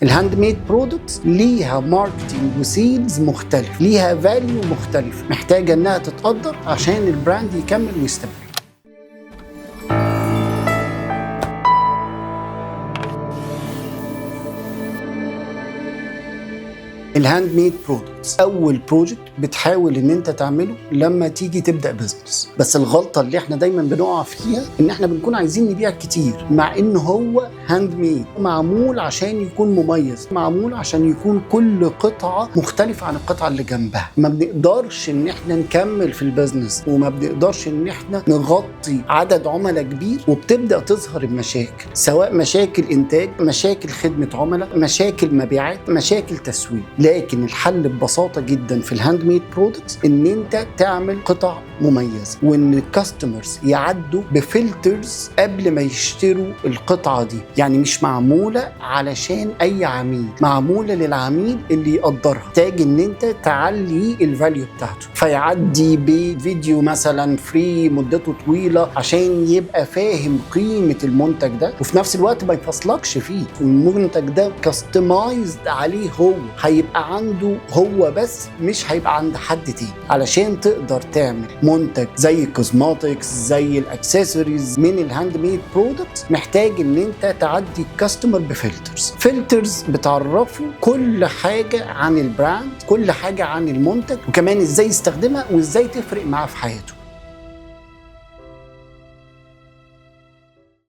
الهاند ميد برودكتس ليها ماركتينج وسيلز مختلف، ليها فاليو مختلف، محتاجه انها تتقدر عشان البراند يكمل ويستمر. الهاند ميد برودكتس اول بروجكت بتحاول ان انت تعمله لما تيجي تبدا بزنس، بس الغلطه اللي احنا دايما بنقع فيها ان احنا بنكون عايزين نبيع كتير مع ان هو هاند ميد، معمول عشان يكون مميز، معمول عشان يكون كل قطعه مختلفه عن القطعه اللي جنبها. ما بنقدرش ان احنا نكمل في البزنس وما بنقدرش ان احنا نغطي عدد عملاء كبير، وبتبدا تظهر المشاكل، سواء مشاكل انتاج، مشاكل خدمه عملاء، مشاكل مبيعات، مشاكل تسويق. لكن الحل ببساطه جدا في الهاند ميد برودكتس ان انت تعمل قطع مميزه، وان الكاستمرز يعدوا بفلترز قبل ما يشتروا القطعه دي. يعني مش معموله علشان اي عميل، معموله للعميل اللي يقدرها. محتاج ان انت تعلي الفاليو بتاعته، فيعدي بفيديو مثلا فري مدته طويله عشان يبقى فاهم قيمه المنتج ده، وفي نفس الوقت ما يفصلكش فيه. المنتج ده كاستمايزد عليه، هو هيبقى عنده هو بس، مش هيبقى عند حد تاني. علشان تقدر تعمل منتج زي الكوزماتكس، زي الاكسسوارز من الهاند ميد برودكتس، محتاج ان انت تعدي الكاستمر فلترز بتعرفه كل حاجه عن البراند، كل حاجه عن المنتج، وكمان ازاي يستخدمها وازاي تفرق معاه في حياته.